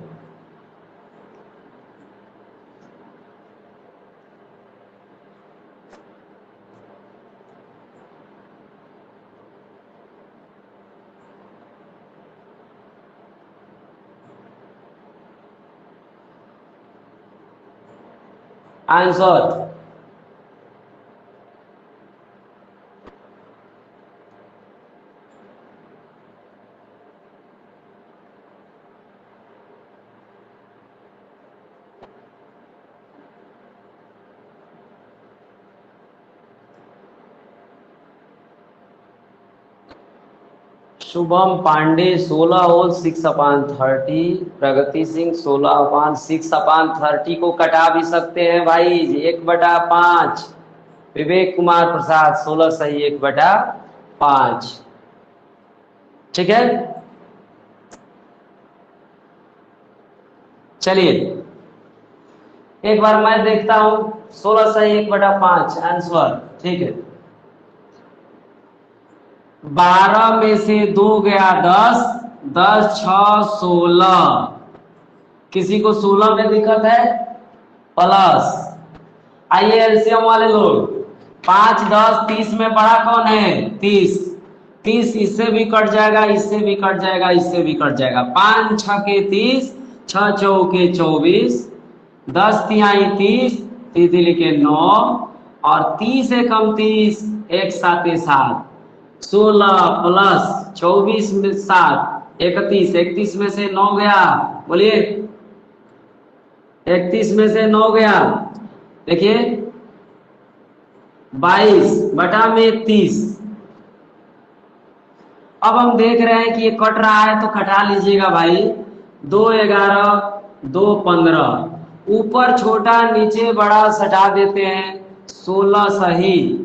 आंसर। शुभम पांडे 16 होल 6/30, प्रगति सिंह 16/6/30 को कटा भी सकते हैं भाई 1/5। विवेक कुमार प्रसाद 16 सही 1/5। ठीक है, चलिए एक बार मैं देखता हूं 16 सही 1/5 आंसर। ठीक है, 12 में से 2 गया 10, 10 6 16। किसी को 16 में दिक्कत है? प्लस आइए एलसीएम वाले लोग, 5 10 30 में बड़ा कौन है? 30। 30 इससे भी कट जाएगा, इससे भी कट जाएगा, इससे भी कट जाएगा। 5 6 के 30, 6 चौके 24, 10 तिहाई 30, 30 लिखे 9 और 30 एकम 30, 1 7 7, 16 प्लस 24 में 7 31, 31 में से 9 गया, बोलिए 31 में से 9 गया, देखिए 22/30। अब हम देख रहे हैं कि ये कट रहा है तो कटा लीजिएगा भाई। 2 11 2 15, ऊपर छोटा नीचे बड़ा सटा देते हैं। 16 सही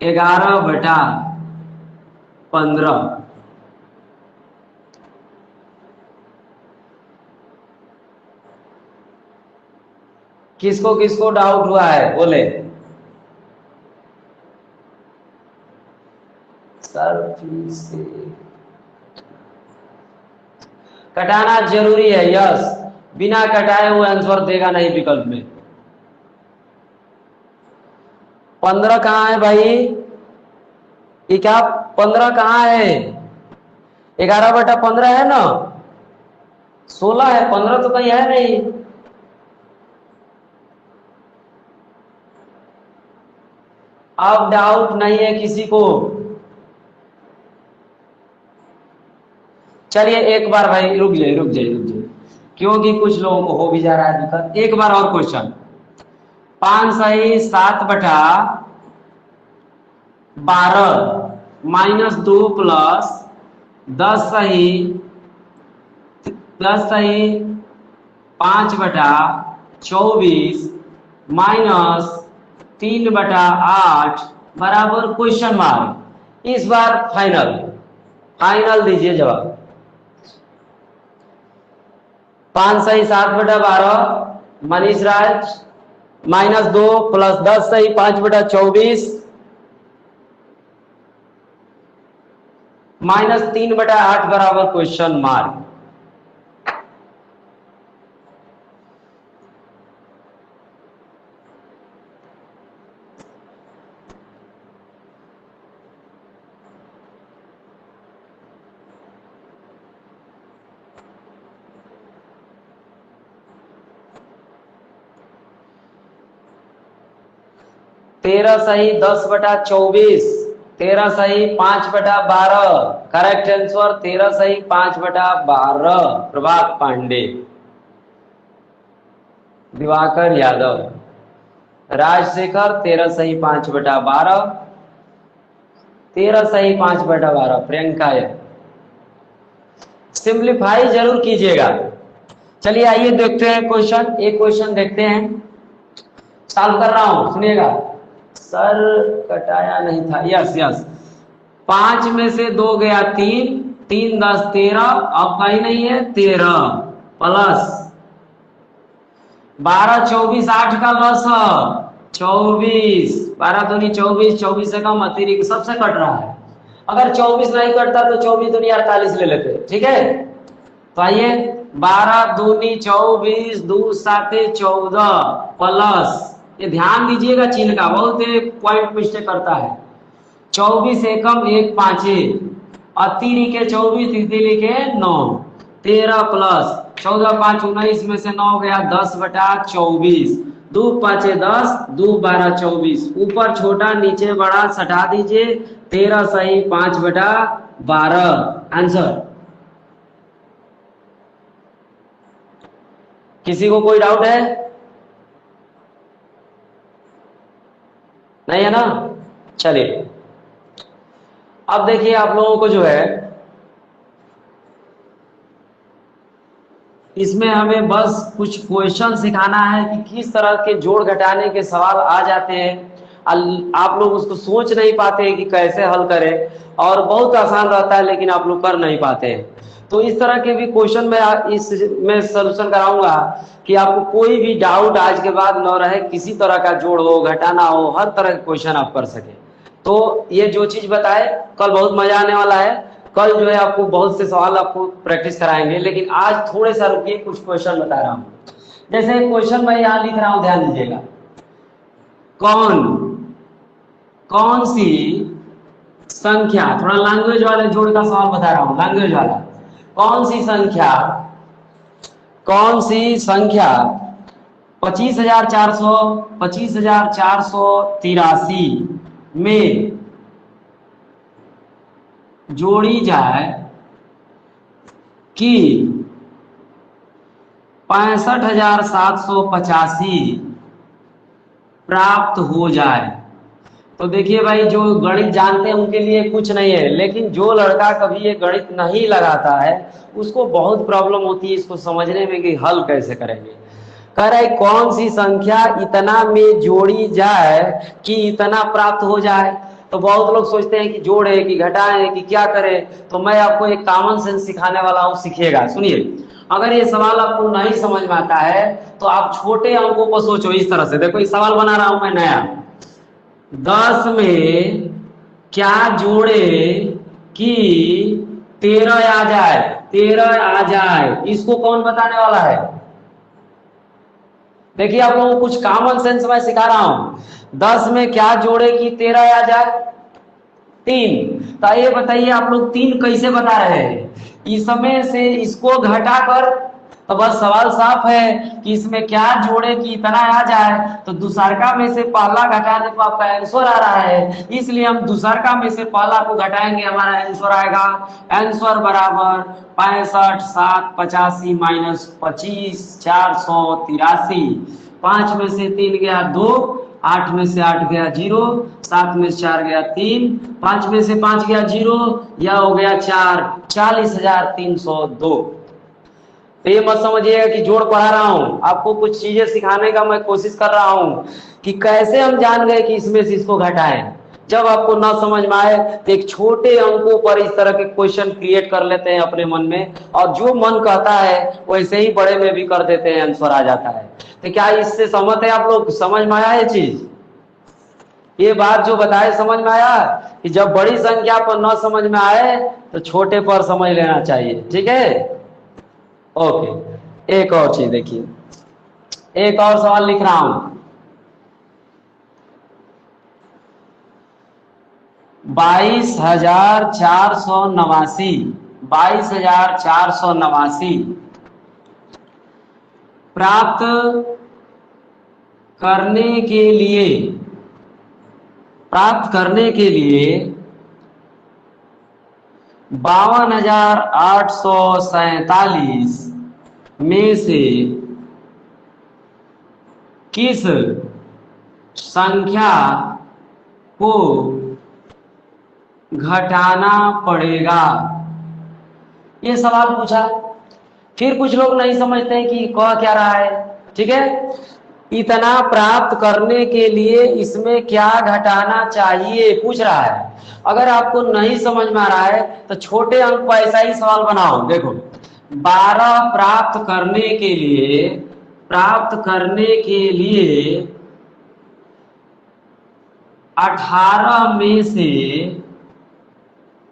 11/15। किसको किसको डाउट हुआ है बोले? सर फिर से कटाना जरूरी है, यस। बिना कटाए हुए आंसर देगा नहीं विकल्प में। 15 कहाँ है भाई? ये क्या 15 कहाँ है? 11/15 है ना? 16 है, 15 तो कहीं है नहीं। अब डाउट नहीं है किसी को? चलिए एक बार भाई रुक जाइए रुक जाइए रुक जाइए, क्योंकि कुछ लोगों को हो भी जा रहा है दिक्कत। एक बार और क्वेश्चन। 5 सही 7/12 -2 प्लस 10 सही 5/24 -3/8 बराबर क्वेश्चन मार्क। इस बार फाइनल फाइनल दीजिए जवाब। 5 सही 7/12 मनीष राज -2 प्लस 10 सही 5/24 -3/8 बराबर क्वेश्चन मार्क। तेरह सही 10/24, 13 सही 5/12। करेक्ट आंसर 13 सही 5/12। प्रभात पांडे, दिवाकर यादव, राजशेखर 13 सही 5/12, 13 सही 5/12। प्रियंका सिंप्लीफाई जरूर कीजिएगा। चलिए आइए देखते हैं क्वेश्चन, एक क्वेश्चन देखते हैं, सॉल्व कर रहा हूं सुनिएगा। सर कटाया नहीं था, यस यस। 5 में से 2 गया 3, 3 10 13, अब कहीं नहीं है 13 प्लस 12 24 8 का लॉस 24, 12 दूनी 24, 24 से कम अतिरिक्त सबसे कट रहा है। अगर 24 नहीं कटता तो 24 दूनी 48 ले लेते, ठीक है। तो आइए 12 दूनी 24, 2 साते 14 प्लस, ये ध्यान दीजिएगा चिन्ह का, बहुत पॉइंट मिस्टेक करता है। 24 एकम 1 पांचे, अतिरिक्त के 24, तितिली के 9, 13 प्लस 14 5 19 में से 9 गया 10 बटा 24, 2 पांचे 10, 2 12 24, ऊपर छोटा नीचे बड़ा सटा दीजिए, 13 सही 5 बटा 12 आंसर। किसी को कोई डाउट है? नहीं है ना? चलिए अब देखिए आप लोगों को जो है इसमें हमें बस कुछ क्वेश्चन सिखाना है कि किस तरह के जोड़ घटाने के सवाल आ जाते हैं। आप लोग उसको सोच नहीं पाते हैं कि कैसे हल करें, और बहुत आसान रहता है लेकिन आप लोग कर नहीं पाते हैं। तो इस तरह के भी क्वेश्चन में इसमें सलूशन कराऊंगा कि आपको कोई भी डाउट आज के बाद न रहे, किसी तरह का जोड़ हो घटाना हो हर तरह के क्वेश्चन आप कर सके। तो ये जो चीज बताए कल बहुत मजा आने वाला है। कल जो है आपको बहुत से सवाल आपको प्रैक्टिस कराएंगे, लेकिन आज थोड़े सा रुकिए, कुछ क्वेश्चन बता रहा हूँ। जैसे क्वेश्चन मैं यहाँ लिख रहा हूँ, ध्यान दीजिएगा। कौन सी संख्या, थोड़ा लैंग्वेज वाले जोड़ का सवाल बता रहा हूँ, लैंग्वेज वाला। कौन सी संख्या 25,483 में जोड़ी जाए कि 65,785 प्राप्त हो जाए। तो देखिए भाई, जो गणित जानते हैं उनके लिए कुछ नहीं है, लेकिन जो लड़का कभी ये गणित नहीं लगाता है उसको बहुत प्रॉब्लम होती है इसको समझने में कि हल कैसे करेंगे। कह रहा है कौन सी संख्या इतना में जोड़ी जाए कि इतना प्राप्त हो जाए। तो बहुत लोग सोचते हैं कि जोड़े कि घटाएं कि क्या करें। तो मैं आपको एक कॉमन सेंस सिखाने वाला हूँ, सीखिएगा। सुनिए, अगर ये सवाल आपको नहीं समझ में आता है तो आप छोटे अंकों को सोचो इस तरह से। देखो ये सवाल बना रहा हूं मैं नया, 10 में क्या जोड़े कि 13 आ जाए, 13 आ जाए, इसको कौन बताने वाला है? देखिए आप लोगों को कुछ कॉमन सेंस मैं सिखा रहा हूं। 10 में क्या जोड़े कि 13 आ जाए? 3। तो ये बताइए आप लोग 3 कैसे बता रहे हैं? इसमें से इसको घटाकर, तो बस सवाल साफ है कि इसमें क्या जोड़े कि इतना आ जाए। तो दूसरका में से पहला घटाने को आपका आंसर आ रहा है, इसलिए हम दूसरका में से पहला को घटाएंगे, हमारा आंसर आएगा। आंसर बराबर 65,785 माइनस 25,483। 5 में से 3 गया 2, 8 में से 8 गया 0, 7 में से 4 गया 3, 5 में से 5 गया 0, यह हो गया 4, 40,302। तो ये मत समझिएगा कि जोड़ पढ़ा रहा हूं, आपको कुछ चीजें सिखाने का मैं कोशिश कर रहा हूं कि कैसे हम जान गए कि इसमें से इसको घटाएं। जब आपको ना समझ में आए तो एक छोटे अंकों पर इस तरह के क्वेश्चन क्रिएट कर लेते हैं अपने मन में, और जो मन कहता है वैसे ही बड़े में भी कर देते हैं, आंसर आ जाता है। तो क्या इससे सहमत है आप लोग? समझ में आया ये चीज? ये बात जो बताए समझ में आया कि जब बड़ी संख्या पर न समझ में आए तो छोटे पर समझ लेना चाहिए, ठीक है? ओके, एक और चीज देखिए, एक और सवाल लिख रहा हूं। 22,489 प्राप्त करने के लिए 52,847 में से किस संख्या को घटाना पड़ेगा? ये सवाल पूछा। फिर कुछ लोग नहीं समझते हैं कि कह क्या रहा है, ठीक है? इतना प्राप्त करने के लिए इसमें क्या घटाना चाहिए पूछ रहा है। अगर आपको नहीं समझ में आ रहा है तो छोटे अंक पर ऐसा ही सवाल बनाओ। देखो 12 प्राप्त करने के लिए 18 में से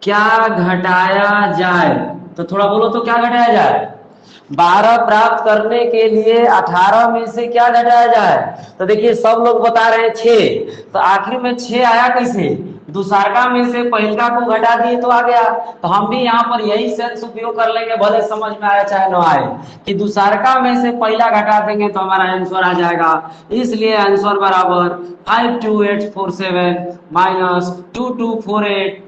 क्या घटाया जाए, तो थोड़ा बोलो तो क्या घटाया जाए। 12 प्राप्त करने के लिए 18 में से क्या घटाया जाए। तो देखिए सब लोग बता रहे हैं 6, तो आखिर में 6 आया कैसे, दूसरका में से पहिलका को घटा दिए तो आ गया। तो हम भी यहाँ पर यही सेंस उपयोग कर लेंगे, भले समझ में आए चाहे न आए, कि दूसरका में से पहला घटा देंगे तो हमारा आंसर आ जाएगा। इसलिए आंसर बराबर 52847 माइनस 2248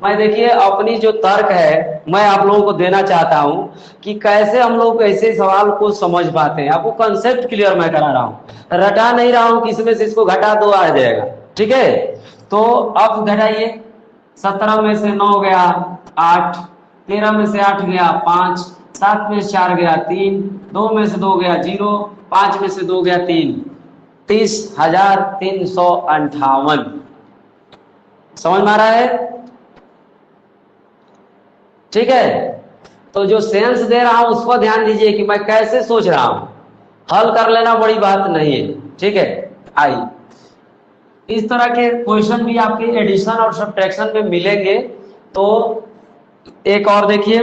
मैं देखिए अपनी जो तर्क है मैं आप लोगों को देना चाहता हूं कि कैसे हम लोग ऐसे सवाल को समझ पाते हैं। आपको कंसेप्ट क्लियर मैं करा रहा हूं, रटा नहीं रहा हूं कि इसमें से इसको घटा दो आ जाएगा। ठीक है, तो अब घटाइए। 17 में से 9 गया 8, 13 में से 8 गया 5, 7 में से 4 गया 3, 2 में से 2 गया 0, 5 में से 2 गया 3, 30,358। समझ में आ रहा है। ठीक है, तो जो सेंस दे रहा हूं उस पर ध्यान दीजिए कि मैं कैसे सोच रहा हूं, हल कर लेना बड़ी बात नहीं है। ठीक है, आइए इस तरह के क्वेश्चन भी आपके एडिशन और सब्ट्रैक्शन में मिलेंगे। तो एक और देखिए,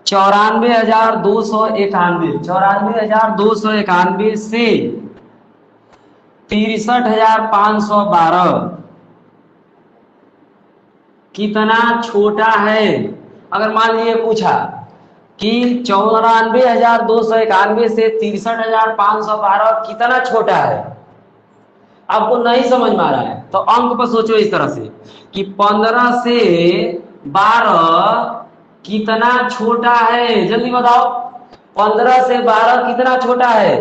94,291 से 63,512 कितना छोटा है। अगर मान लीजिए पूछा कि 94,291 से 63,512 कितना छोटा है, आपको नहीं समझ में आ रहा है तो अंक पर सोचो इस तरह से कि 15 से 12 कितना छोटा है। जल्दी बताओ, 15 से 12 कितना छोटा है।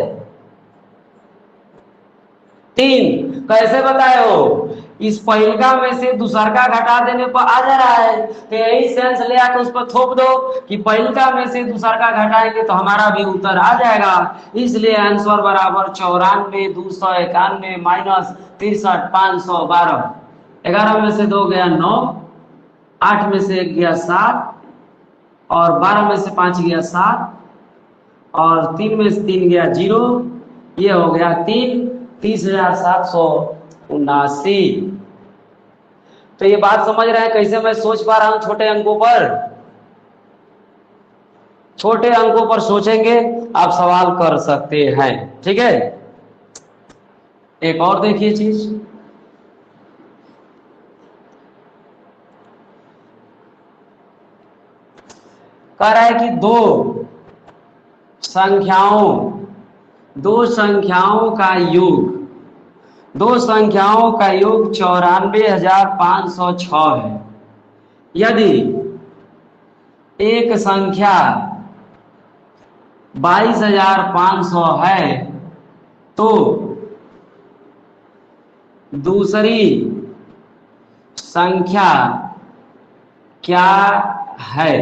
3। कैसे बताए हो, इस पहिलका में से दूसरका घटा देने पर आ जा रहा है, तो यही सेंस ले आकर उस पर थोप दो कि पहिलका में से दूसरका घटाएंगे तो हमारा भी उत्तर आ जाएगा। इसलिए आंसर बराबर 94,291 माइनस 63,512। 11 में से 2 गया 9, 8 में से 1 गया 7, और 12 में से 5 गया 7, और 3 में से 3 गया 0, ये हो गया 3, 30,779। तो ये बात समझ रहे हैं कैसे मैं सोच पा रहा हूं छोटे अंकों पर। छोटे अंकों पर सोचेंगे आप सवाल कर सकते हैं। ठीक है, एक और देखिए चीज, कह रहा है कि दो संख्याओं का योग 94,506 है। यदि एक संख्या 22,500 है तो दूसरी संख्या क्या है।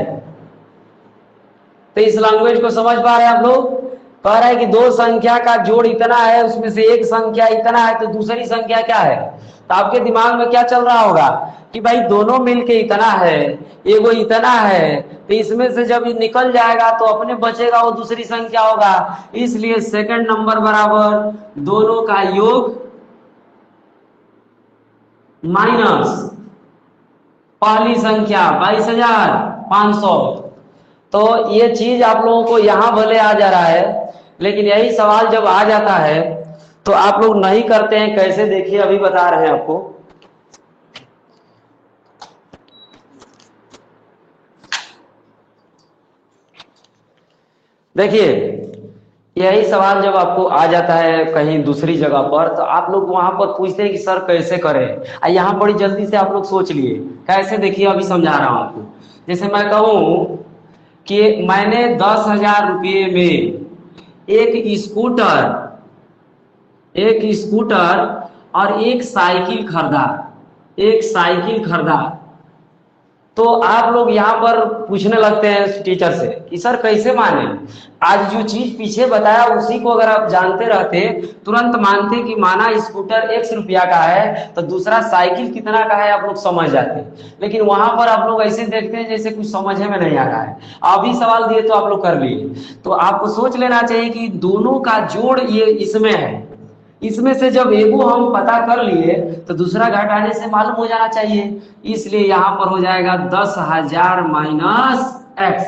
तो इस लैंग्वेज को समझ पा रहे हैं आप लोग। कह रहा है कि दो संख्या का जोड़ इतना है, उसमें से एक संख्या इतना है, तो दूसरी संख्या क्या है। तो आपके दिमाग में क्या चल रहा होगा कि भाई दोनों मिलके इतना है, एगो इतना है, तो इसमें से जब निकल जाएगा तो अपने बचेगा वो दूसरी संख्या होगा। इसलिए सेकंड नंबर बराबर दोनों का योग माइनस पहली संख्या 22,500। तो ये चीज आप लोगों को यहां भले आ जा रहा है, लेकिन यही सवाल जब आ जाता है तो आप लोग नहीं करते हैं। कैसे, देखिए अभी बता रहे हैं आपको। देखिए यही सवाल जब आपको आ जाता है कहीं दूसरी जगह पर, तो आप लोग वहां पर पूछते हैं कि सर कैसे करें। यहाँ बड़ी जल्दी से आप लोग सोच लिए कैसे। देखिए अभी समझा रहा हूं आपको। जैसे मैं कहूं कि मैंने 10,000 रुपये में एक स्कूटर और एक साइकिल खरीदा। तो आप लोग यहाँ पर पूछने लगते हैं टीचर से कि सर कैसे माने। आज जो चीज पीछे बताया उसी को अगर आप जानते रहते तुरंत मानते कि माना स्कूटर X रुपया का है तो दूसरा साइकिल कितना का है, आप लोग समझ जाते। लेकिन वहां पर आप लोग ऐसे देखते हैं जैसे कुछ समझे में नहीं आ रहा है। अभी सवाल दिए तो आप लोग कर लिए। तो आपको सोच लेना चाहिए कि दोनों का जोड़ ये इसमें है, इसमें से जब एगो हम पता कर लिए तो दूसरा घटाने से मालूम हो जाना चाहिए, इसलिए यहां पर हो जाएगा 10,000 माइनस एक्स।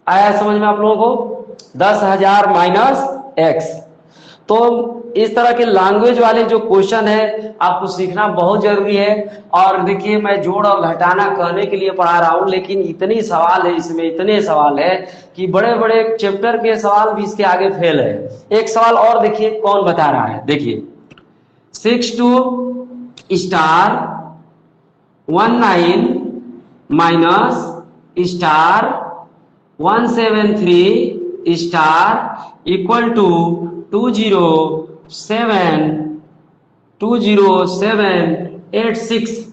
आया समझ में आप लोगों को? 10,000 माइनस एक्स। तो इस तरह के लैंग्वेज वाले जो क्वेश्चन है आपको सीखना बहुत जरूरी है। और देखिए मैं जोड़ और घटाना कहने के लिए पढ़ा रहा हूं, लेकिन इतनी सवाल है इसमें, इतने सवाल है कि बड़े बड़े चैप्टर के सवाल भी इसके आगे फेल है। एक सवाल और देखिए कौन बता रहा है, देखिए 62 star 19 minus star 173 star equal to 20786।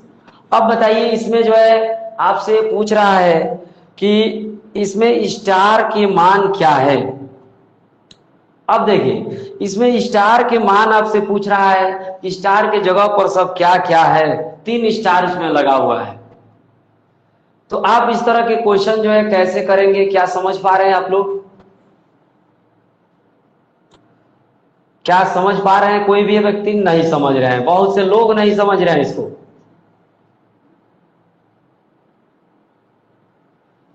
अब बताइए इसमें जो है आपसे पूछ रहा है कि इसमें स्टार के मान क्या है। अब देखिए इसमें स्टार के मान आपसे पूछ रहा है कि स्टार के जगह पर सब क्या क्या है, 3 स्टार इसमें लगा हुआ है। तो आप इस तरह के क्वेश्चन जो है कैसे करेंगे, क्या समझ पा रहे हैं आप लोग? क्या समझ पा रहे हैं? कोई भी व्यक्ति नहीं समझ रहे हैं, बहुत से लोग नहीं समझ रहे हैं इसको।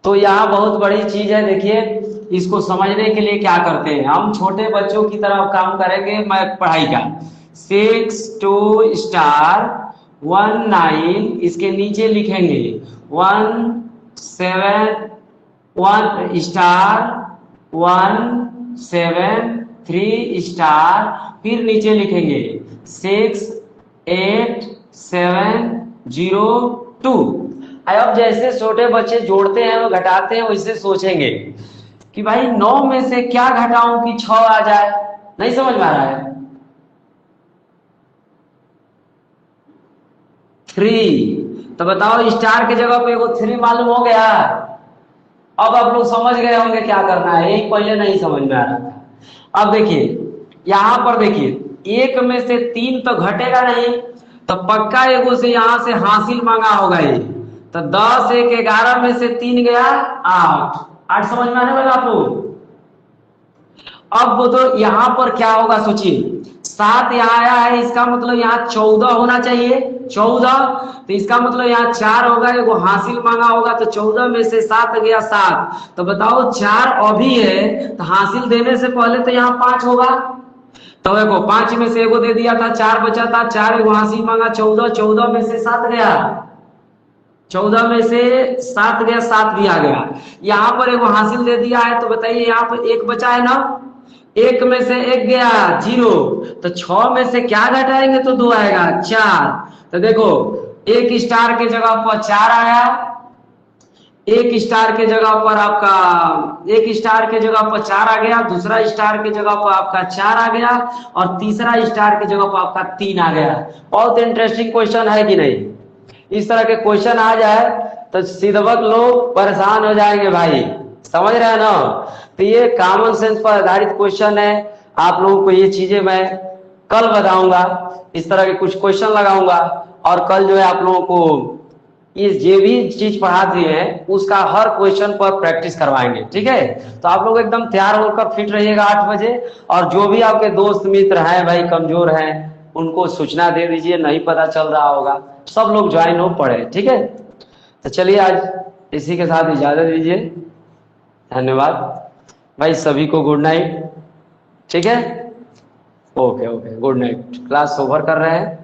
तो यहाँ बहुत बड़ी चीज है, देखिए इसको समझने के लिए क्या करते हैं हम, छोटे बच्चों की तरह काम करेंगे मैं पढ़ाई का। 62 स्टार 19 इसके नीचे लिखेंगे 171 स्टार 173 स्टार, फिर नीचे लिखेंगे 68702। अब जैसे छोटे बच्चे जोड़ते हैं और घटाते हैं वैसे सोचेंगे कि भाई 9 में से क्या घटाऊं कि 6 आ जाए। नहीं समझ में आ रहा है? 3, तो बताओ स्टार की जगह पे एगो 3 मालूम हो गया। अब आप लोग समझ गए होंगे क्या करना है, यही पहले नहीं समझ में आ रहा था। अब देखिए यहां पर देखिए 1 में से 3 तो घटेगा नहीं, तो पक्का एगो से यहां से हासिल मांगा होगा ये, तो 10 1 11 में से 3 गया 8। 8 समझ में आने वाला आप लोग? अब वो तो यहाँ पर क्या होगा सोचिए, 7 यहाँ आया है, इसका मतलब यहाँ 14 होना चाहिए। 14, तो इसका मतलब यहाँ 4 होगा, एगो हासिल मांगा होगा, तो 14 में से 7 गया 7। तो बताओ 4 अभी है, तो हासिल देने से पहले तो यहाँ 5 होगा। तो देखो 5 में से एगो दे दिया था, 4 बचा था, 4 एगो हासिल मांगा 14, 14 में से 7 गया, 14 में से 7 गया, 7 भी आ गया। यहाँ पर एगो हासिल दे दिया है, तो बताइए यहाँ पर 1 बचा है ना, 1 में से 1 गया 0, तो 6 में से क्या घटाएंगे तो 2 आएगा 4। तो देखो 1 स्टार के जगह पर 4 आया, 1 स्टार के जगह पर आपका 1 स्टार के जगह पर 4 आ गया, दूसरा स्टार के जगह पर आपका 4 आ गया, और तीसरा स्टार के जगह पर आपका 3 आ गया। बहुत इंटरेस्टिंग क्वेश्चन है कि नहीं? इस तरह के क्वेश्चन आ जाए तो सीधवक लोग परेशान हो जाएंगे भाई, समझ रहे हैं ना? तो ये कॉमन सेंस पर आधारित क्वेश्चन है। आप लोगों को ये चीजें मैं कल बताऊंगा, इस तरह के कुछ क्वेश्चन लगाऊंगा, और कल जो है आप लोगों को ये जो भी चीज पढ़ा दिए हैं उसका हर क्वेश्चन पर प्रैक्टिस करवाएंगे, ठीक है? तो आप लोग एकदम तैयार होकर फिट रहिएगा 8 बजे, और जो भी आपके दोस्त मित्र हैं भाई कमजोर हैं उनको सूचना दे दीजिए, नहीं पता चल रहा होगा, सब लोग ज्वाइन हो पढ़े, ठीक है? तो चलिए आज इसी के साथ इजाजत दीजिए, धन्यवाद भाई, सभी को गुड नाइट, ठीक है? Okay okay, good night. Class over कर रहे हैं।